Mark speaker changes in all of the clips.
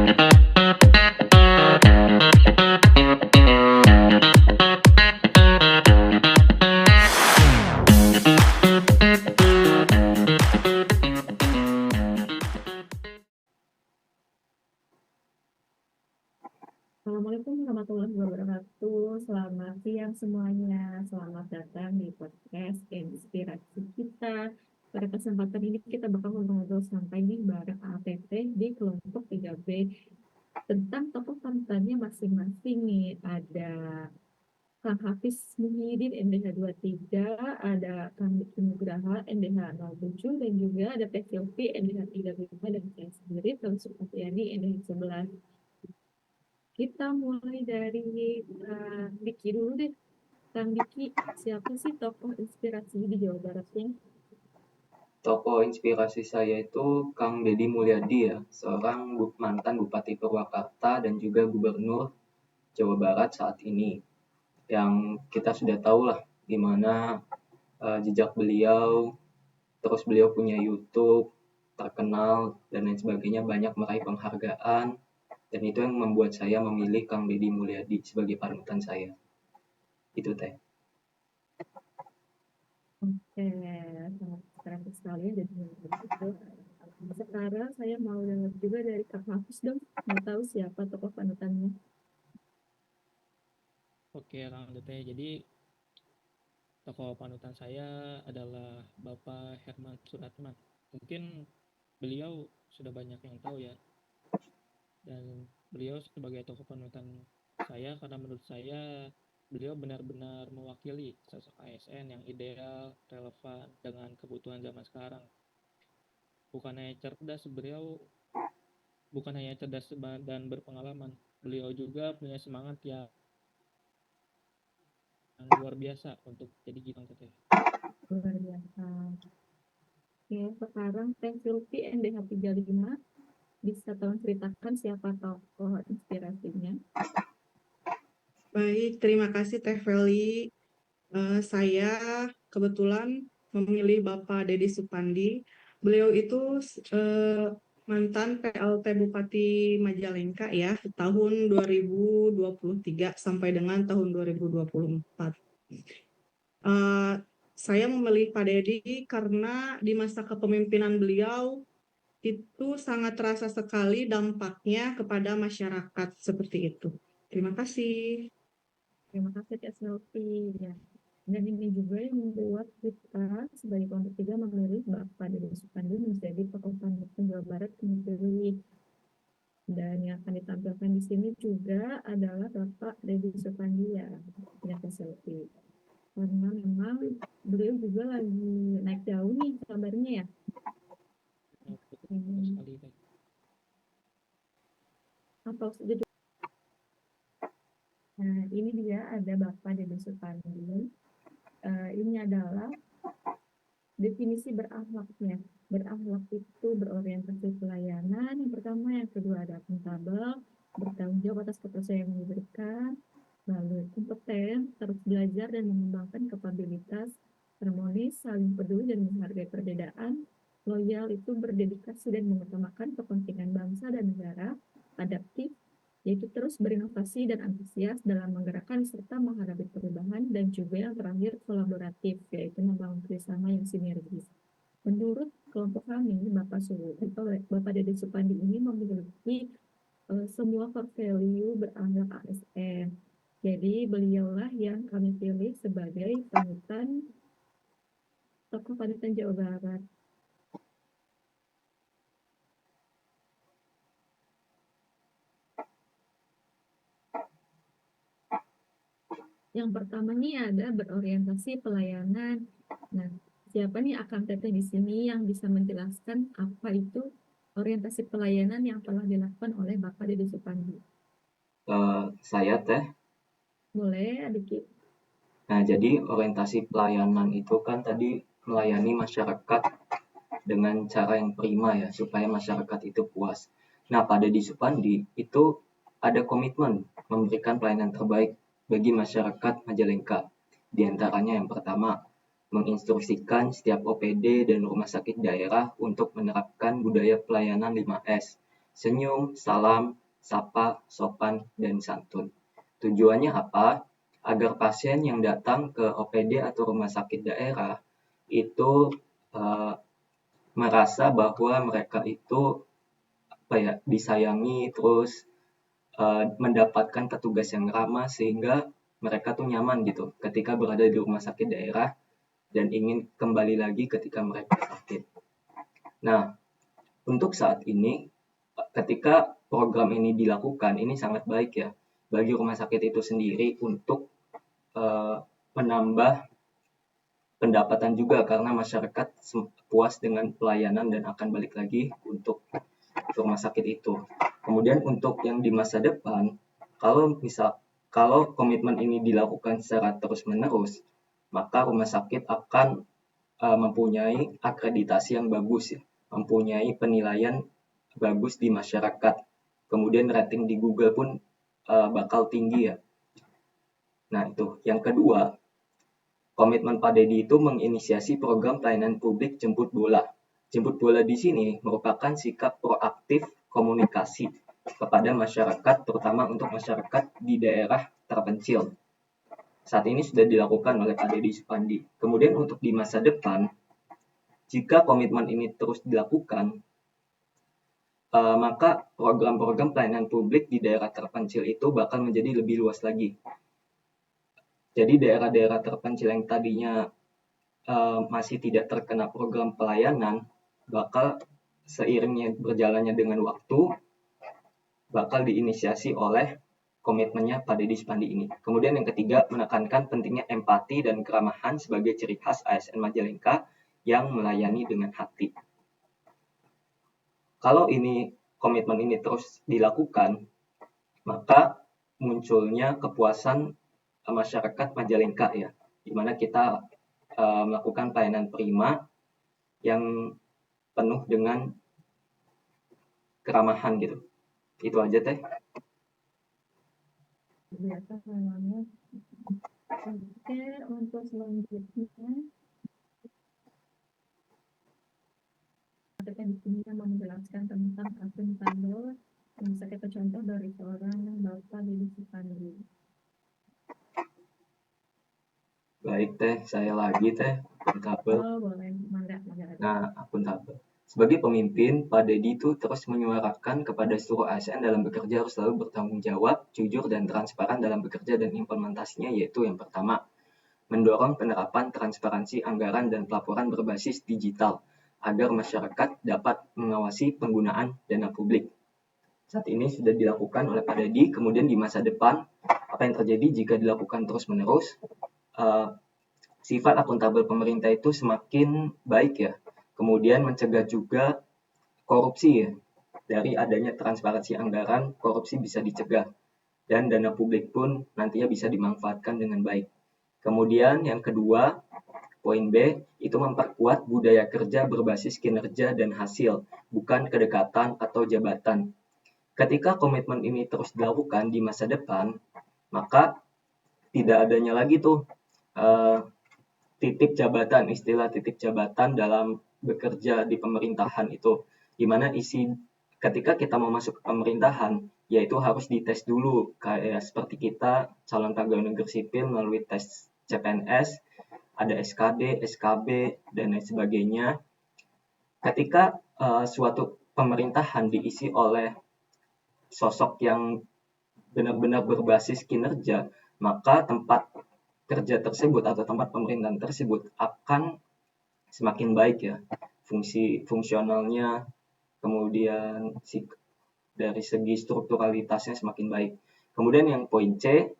Speaker 1: Assalamualaikum warahmatullahi wabarakatuh. Selamat siang semuanya. Selamat datang di podcast Inspirasi kita. Pada kesempatan ini kita bakal ngobrol santai nih bareng ATT di kelompok 3B tentang tokoh panutannya masing-masing nih. Ada Kang Hafiz Muhyiddin NDH 23, ada Kang Diki Nugraha NDH 07, dan juga ada Teh Silvi NDH 35, dan saya sendiri Teh Supriyani NDH 11. Kita mulai dari Diki dulu deh. Kang Diki, siapa sih tokoh inspirasi di Jawa Baratnya?
Speaker 2: Tokoh inspirasi saya itu Kang Deddy Mulyadi ya, seorang mantan Bupati Purwakarta dan juga Gubernur Jawa Barat saat ini. Yang kita sudah tahu lah gimana jejak beliau, terus beliau punya YouTube, terkenal, dan lain sebagainya, banyak meraih penghargaan, dan itu yang membuat saya memilih Kang Deddy Mulyadi sebagai panutan saya. Itu teh.
Speaker 1: Oke, sangat keren sekali ya jadi begitu. Sekarang saya mau dengar juga dari Kang Hafiz dong. Mau tahu siapa tokoh panutannya?
Speaker 3: Oke, Kang Dete. Jadi tokoh panutan saya adalah Bapak Herman Suratman. Mungkin beliau sudah banyak yang tahu ya. Dan beliau sebagai tokoh panutan saya karena menurut saya beliau benar-benar mewakili sosok ASN yang ideal, relevan dengan kebutuhan zaman sekarang. Bukan hanya cerdas, bukan hanya cerdas dan berpengalaman. Beliau juga punya semangat yang luar biasa untuk jadi gitu Teteh.
Speaker 1: Luar biasa. Oke, sekarang Teh Silvi NDH 35. Bisa tolong ceritakan siapa tokoh inspirasinya?
Speaker 4: Baik, terima kasih Teh Feli. Saya kebetulan memilih Bapak Deddy Supandi. Beliau itu mantan PLT Bupati Majalengka ya, tahun 2023 sampai dengan tahun 2024. Saya memilih Pak Deddy karena di masa kepemimpinan beliau itu sangat terasa sekali dampaknya kepada masyarakat seperti itu. Terima kasih.
Speaker 1: Terima kasih Kak Selvi. Ya. Dan ini juga yang membuat kita sebagai kelompok 3 memilih Bapak Deddy Supandi menjadi tokoh panutan Jawa Barat yang terpilih. Dan yang akan ditampilkan di sini juga adalah Bapak Deddy Supandi ya, Kak Selvi. Karena memang beliau juga lagi naik daun nih kabarnya ya.
Speaker 3: Betul sekali Teh.
Speaker 1: Atau sudah. Nah, ini dia ada Bapak Deddy Supandi. Ini adalah definisi berakhlaknya. Berakhlak itu berorientasi pelayanan. Yang pertama, yang kedua ada akuntabel, bertanggung jawab atas kepercayaan yang diberikan, lalu kompeten, terus belajar dan mengembangkan kapabilitas, harmonis, saling peduli dan menghargai perbedaan, loyal itu berdedikasi dan mengutamakan kepentingan bangsa dan negara, adaptif, yaitu terus berinovasi dan antusias dalam menggerakkan serta menghadapi perubahan, dan juga yang terakhir kolaboratif, yaitu membangun kerjasama yang sinergis. Menurut kelompok kami, Bapak Deddy Supandi ini memiliki semua core value berakhlak ASN. Jadi beliaulah yang kami pilih sebagai tokoh panutan Jawa Barat. Yang pertama nih ada berorientasi pelayanan. Nah, siapa nih Akang Teteh di sini yang bisa menjelaskan apa itu orientasi pelayanan yang telah dilakukan oleh Bapak Deddy Supandi?
Speaker 2: Saya teh.
Speaker 1: Boleh, Adiki?
Speaker 2: Nah, jadi orientasi pelayanan itu kan tadi melayani masyarakat dengan cara yang prima ya, supaya masyarakat itu puas. Nah, pada di Supandi itu ada komitmen memberikan pelayanan terbaik bagi masyarakat Majalengka. Di antaranya yang pertama, menginstruksikan setiap OPD dan rumah sakit daerah untuk menerapkan budaya pelayanan 5S, senyum, salam, sapa, sopan, dan santun. Tujuannya apa? Agar pasien yang datang ke OPD atau rumah sakit daerah itu merasa bahwa mereka itu disayangi, terus mendapatkan petugas yang ramah sehingga mereka tuh nyaman gitu ketika berada di rumah sakit daerah dan ingin kembali lagi ketika mereka sakit. Nah, untuk saat ini ketika program ini dilakukan, ini sangat baik ya bagi rumah sakit itu sendiri untuk menambah pendapatan juga karena masyarakat puas dengan pelayanan dan akan balik lagi untuk rumah sakit itu. Kemudian untuk yang di masa depan, kalau komitmen ini dilakukan secara terus-menerus, maka rumah sakit akan mempunyai akreditasi yang bagus, ya, mempunyai penilaian bagus di masyarakat. Kemudian rating di Google pun bakal tinggi ya. Nah itu. Yang kedua, komitmen Pak Dedi itu menginisiasi program pelayanan publik jemput bola. Jemput bola di sini merupakan sikap proaktif komunikasi kepada masyarakat, terutama untuk masyarakat di daerah terpencil. Saat ini sudah dilakukan oleh Pak Dedi Supandi. Kemudian untuk di masa depan, jika komitmen ini terus dilakukan, maka program-program pelayanan publik di daerah terpencil itu bakal menjadi lebih luas lagi. Jadi daerah-daerah terpencil yang tadinya masih tidak terkena program pelayanan, bakal seiringnya berjalannya dengan waktu, bakal diinisiasi oleh komitmennya Pak Dedi Supandi ini. Kemudian yang ketiga, menekankan pentingnya empati dan keramahan sebagai ciri khas ASN Majalengka yang melayani dengan hati. Kalau komitmen ini terus dilakukan, maka munculnya kepuasan masyarakat Majalengka ya, di mana kita melakukan pelayanan prima yang penuh dengan keramahan gitu. Itu aja teh.
Speaker 1: Biasa namanya. Oke, untuk selanjutnya kita di sini mau menjelaskan tentang akuntabel yang bisa kita contoh dari seorang Bapak Dedi Supandi.
Speaker 2: Baik teh, saya lagi teh, akuntabel.
Speaker 1: Oh, boleh. Mangga.
Speaker 2: Nah, akuntabel. Sebagai pemimpin, Pak Dedi itu terus menyuarakan kepada seluruh ASN dalam bekerja harus selalu bertanggung jawab, jujur, dan transparan dalam bekerja dan implementasinya, yaitu yang pertama, mendorong penerapan transparansi anggaran dan pelaporan berbasis digital agar masyarakat dapat mengawasi penggunaan dana publik. Saat ini sudah dilakukan oleh Pak Dedi, kemudian di masa depan, apa yang terjadi jika dilakukan terus-menerus, sifat akuntabel pemerintah itu semakin baik ya. Kemudian mencegah juga korupsi ya. Dari adanya transparansi anggaran, korupsi bisa dicegah. Dan dana publik pun nantinya bisa dimanfaatkan dengan baik. Kemudian yang kedua, poin B, itu memperkuat budaya kerja berbasis kinerja dan hasil, bukan kedekatan atau jabatan. Ketika komitmen ini terus dilakukan di masa depan, maka tidak adanya lagi tuh titik jabatan, istilah titik jabatan dalam bekerja di pemerintahan itu, di mana ketika kita mau masuk ke pemerintahan, yaitu harus dites dulu, kayak seperti kita calon pegawai negeri sipil melalui tes CPNS, ada SKD, SKB, dan lain sebagainya. Ketika suatu pemerintahan diisi oleh sosok yang benar-benar berbasis kinerja, maka tempat kerja tersebut atau tempat pemerintahan tersebut akan semakin baik ya, fungsionalnya, kemudian dari segi strukturalitasnya semakin baik. Kemudian yang poin C,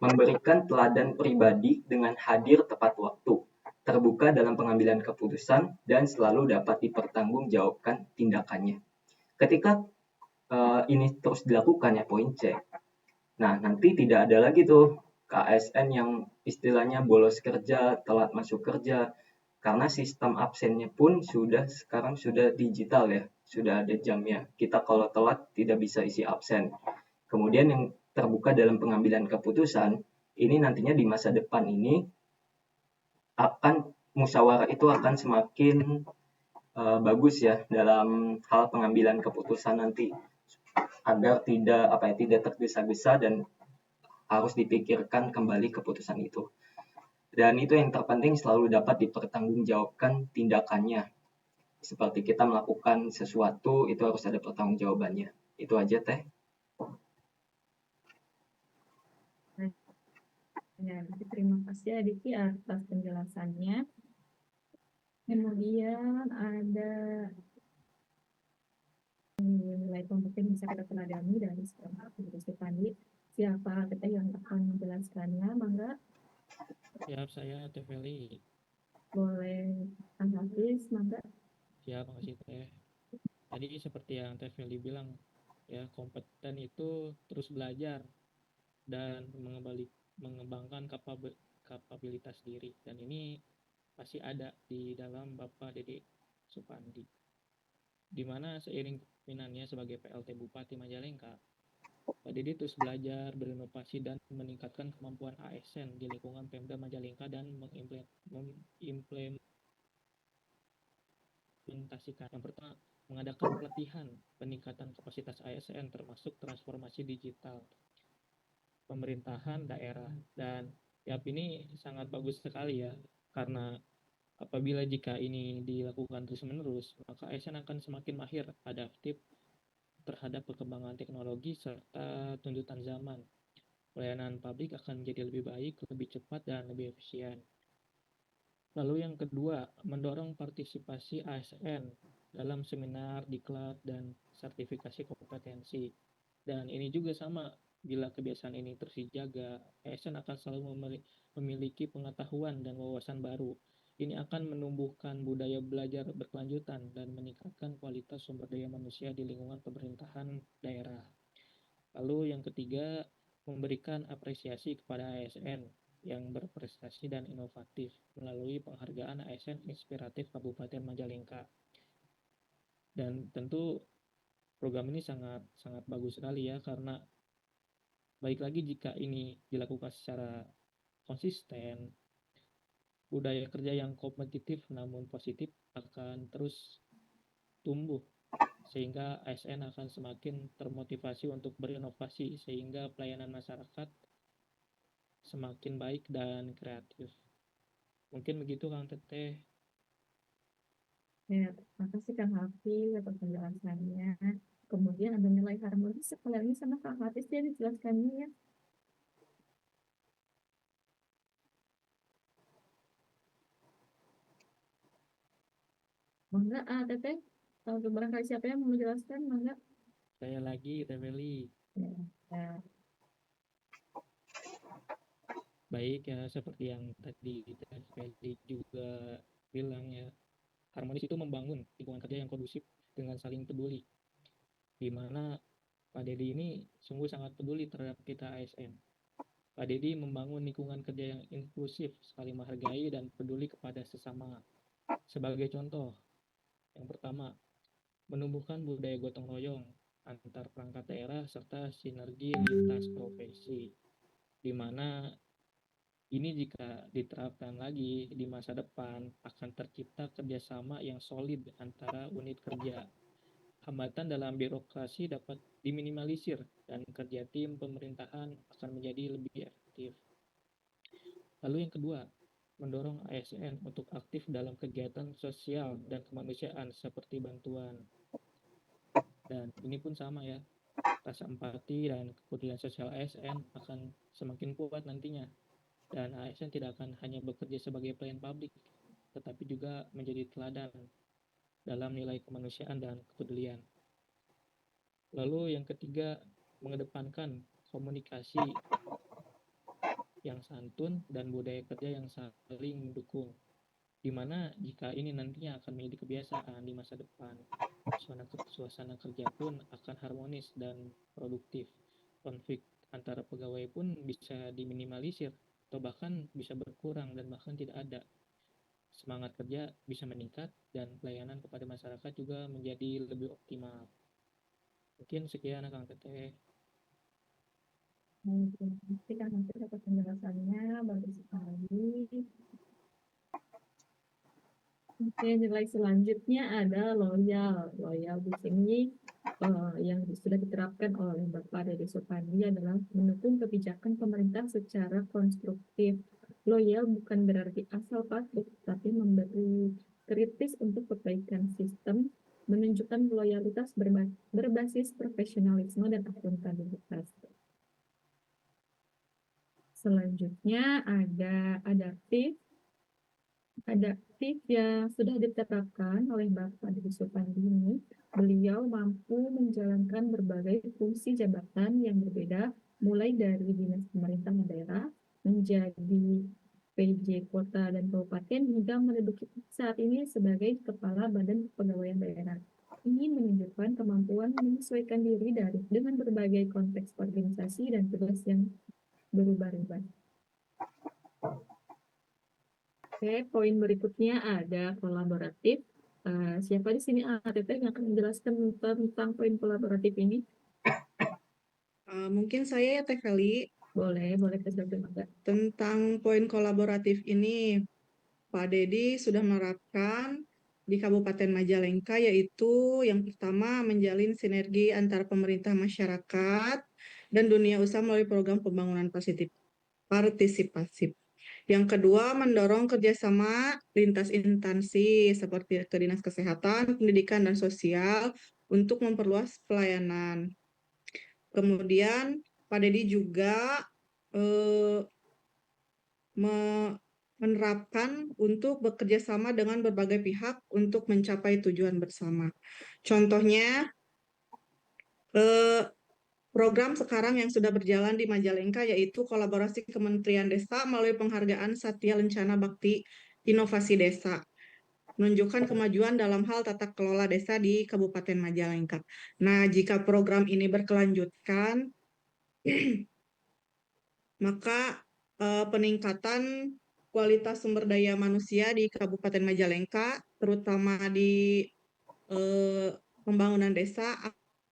Speaker 2: memberikan teladan pribadi dengan hadir tepat waktu, terbuka dalam pengambilan keputusan, dan selalu dapat dipertanggungjawabkan tindakannya. Ketika ini terus dilakukan ya poin C, nah nanti tidak ada lagi tuh KSN yang istilahnya bolos kerja, telat masuk kerja, karena sistem absennya pun sekarang sudah digital ya, sudah ada jamnya. Kita kalau telat tidak bisa isi absen. Kemudian yang terbuka dalam pengambilan keputusan, ini nantinya di masa depan ini musyawarah itu akan semakin bagus ya dalam hal pengambilan keputusan nanti. agar tidak tergesa-gesa dan harus dipikirkan kembali keputusan itu. Dan itu yang terpenting selalu dapat dipertanggungjawabkan tindakannya. Seperti kita melakukan sesuatu itu harus ada pertanggungjawabannya. Itu aja Teh.
Speaker 1: Ya, terima kasih Adiki atas penjelasannya. Kemudian ada nilai kompeten bisa kita teladani dari seorang Guru Supandi. Siapa kita yang akan menjelaskannya? Mangga
Speaker 3: Siap, saya Teh Feli.
Speaker 1: boleh Kang Hafiz, mangga.
Speaker 3: Siap, makasih Teh. Tadi seperti yang Teh Feli bilang, ya kompeten itu terus belajar dan mengembangkan kapabilitas diri, dan ini pasti ada di dalam Bapak Dede Supandi, di mana seiring kepemimpinannya sebagai PLT Bupati Majalengka, Pak Dede terus belajar, berinovasi, dan meningkatkan kemampuan ASN di lingkungan Pemda Majalengka dan mengimplementasikan. Yang pertama, mengadakan pelatihan peningkatan kapasitas ASN termasuk transformasi digital pemerintahan daerah. Dan ya ini sangat bagus sekali ya, karena apabila jika ini dilakukan terus-menerus, maka ASN akan semakin mahir, adaptif terhadap perkembangan teknologi serta tuntutan zaman. Pelayanan publik akan menjadi lebih baik, lebih cepat, dan lebih efisien. Lalu yang kedua, mendorong partisipasi ASN dalam seminar, diklat, dan sertifikasi kompetensi. Dan ini juga sama, bila kebiasaan ini terus dijaga, ASN akan selalu memiliki pengetahuan dan wawasan baru. Ini akan menumbuhkan budaya belajar berkelanjutan dan meningkatkan kualitas sumber daya manusia di lingkungan pemerintahan daerah. Lalu yang ketiga, memberikan apresiasi kepada ASN yang berprestasi dan inovatif melalui penghargaan ASN Inspiratif Kabupaten Majalengka. Dan tentu program ini sangat bagus sekali ya, karena baik lagi jika ini dilakukan secara konsisten, budaya kerja yang kompetitif namun positif akan terus tumbuh, sehingga ASN akan semakin termotivasi untuk berinovasi, sehingga pelayanan masyarakat semakin baik dan kreatif. Mungkin begitu Kang Teteh.
Speaker 1: Ya, terima kasih Kang Hafiz atas penjelasannya. Kemudian ada nilai harmonis sekalian sama Kang Hafiz dia dijelaskannya ya. Mangga, Teteh, untuk barangkali siapa yang mau menjelaskan, mangga.
Speaker 3: Saya lagi, Teh Feli.
Speaker 1: Ya.
Speaker 3: Baik ya, seperti yang tadi Teh Feli juga bilang ya, harmonis itu membangun lingkungan kerja yang kondusif dengan saling peduli, di mana Pak Dedi ini sungguh sangat peduli terhadap kita ASN. Pak Dedi membangun lingkungan kerja yang inklusif, saling menghargai dan peduli kepada sesama. Sebagai contoh, yang pertama, menumbuhkan budaya gotong royong antar perangkat daerah serta sinergi lintas profesi, di mana ini jika diterapkan lagi di masa depan akan tercipta kerjasama yang solid antara unit kerja. Hambatan dalam birokrasi dapat diminimalisir dan kerja tim pemerintahan akan menjadi lebih efektif. Lalu yang kedua, mendorong ASN untuk aktif dalam kegiatan sosial dan kemanusiaan seperti bantuan. Dan ini pun sama ya, rasa empati dan kepedulian sosial ASN akan semakin kuat nantinya. Dan ASN tidak akan hanya bekerja sebagai pelayan publik, tetapi juga menjadi teladan dalam nilai kemanusiaan dan kepedulian. Lalu yang ketiga, mengedepankan komunikasi yang santun dan budaya kerja yang saling mendukung, di mana jika ini nantinya akan menjadi kebiasaan di masa depan, suasana kerja pun akan harmonis dan produktif. Konflik antara pegawai pun bisa diminimalisir atau bahkan bisa berkurang dan bahkan tidak ada. Semangat kerja bisa meningkat dan pelayanan kepada masyarakat juga menjadi lebih optimal. Mungkin sekian Kang Teteh.
Speaker 1: Terima kasih Kang Hafiz atas penjelasannya, bagus sekali. Oke, nilai selanjutnya ada loyal. Loyal di sini yang sudah diterapkan oleh Bapak Deddy Supandi adalah mendukung kebijakan pemerintah secara konstruktif. Loyal bukan berarti asal patuh, tapi memberi kritis untuk perbaikan sistem, menunjukkan loyalitas berbasis profesionalisme dan akuntabilitas. Selanjutnya ada adaptif. Adaptif yang sudah diterapkan oleh Bapak Deddy Supandi ini, beliau mampu menjalankan berbagai fungsi jabatan yang berbeda, mulai dari dinas pemerintahan daerah, menjadi PJ kota dan kabupaten, hingga menduduki saat ini sebagai Kepala Badan Kepegawaian Daerah. Ini menunjukkan kemampuan menyesuaikan diri dengan berbagai konteks organisasi dan tugas yang berubah-ubah. Oke, poin berikutnya ada kolaboratif. Siapa di sini Teteh yang akan menjelaskan tentang poin kolaboratif ini?
Speaker 4: Mungkin saya ya Teh Feli.
Speaker 1: Boleh Teh Mangga.
Speaker 4: Tentang poin kolaboratif ini, Pak Deddy sudah menerapkan di Kabupaten Majalengka, yaitu yang pertama menjalin sinergi antara pemerintah, masyarakat, dan dunia usaha melalui program pembangunan partisipatif. Yang kedua, mendorong kerjasama lintas instansi seperti ke Dinas Kesehatan, Pendidikan, dan Sosial untuk memperluas pelayanan. Kemudian, Pak Deddy juga menerapkan untuk bekerja sama dengan berbagai pihak untuk mencapai tujuan bersama. Contohnya, program sekarang yang sudah berjalan di Majalengka yaitu kolaborasi Kementerian Desa melalui penghargaan Satya Lencana Bakti Inovasi Desa, menunjukkan kemajuan dalam hal tata kelola desa di Kabupaten Majalengka. Nah, jika program ini berkelanjutan, maka peningkatan kualitas sumber daya manusia di Kabupaten Majalengka, terutama di pembangunan desa,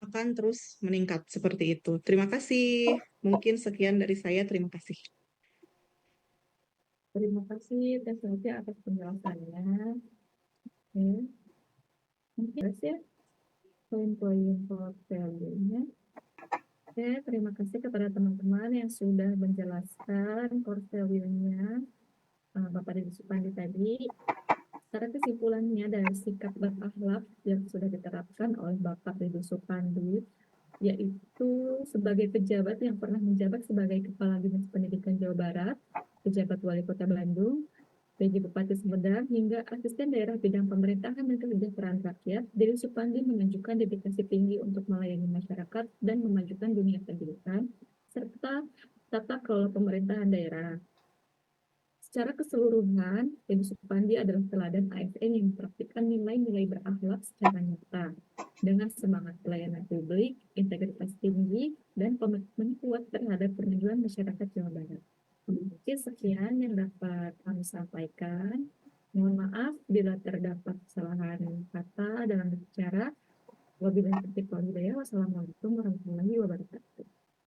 Speaker 4: akan terus meningkat seperti itu. Terima kasih. Mungkin sekian dari saya. Terima kasih.
Speaker 1: Terima kasih Teh Selvi atas penjelasannya. Oke. Mungkin ya poin-poin portfolionya. Oke, terima kasih kepada teman-teman yang sudah menjelaskan portfolionya Bapak Deddy Supandi tadi. Secara kesimpulannya dari sikap berakhlak yang sudah diterapkan oleh Bapak Deddy Supandi, yaitu sebagai pejabat yang pernah menjabat sebagai Kepala Dinas Pendidikan Jawa Barat, pejabat Wali Kota Bandung, PJ Bupati Sumedang, hingga asisten daerah bidang pemerintahan dan kesejahteraan rakyat, Deddy Supandi menunjukkan dedikasi tinggi untuk melayani masyarakat dan memajukan dunia pendidikan, serta tata kelola pemerintahan daerah. Secara keseluruhan, Deddy Supandi adalah teladan ASN yang mempraktikkan nilai-nilai berakhlak secara nyata, dengan semangat pelayanan publik, integritas tinggi, dan komitmen kuat terhadap kemajuan masyarakat Jawa Barat. Mungkin sekian yang dapat kami sampaikan. Mohon maaf bila terdapat kesalahan kata dalam berbicara. Wabillahi taufiq wal hidayah. Wassalamualaikum warahmatullahi wabarakatuh.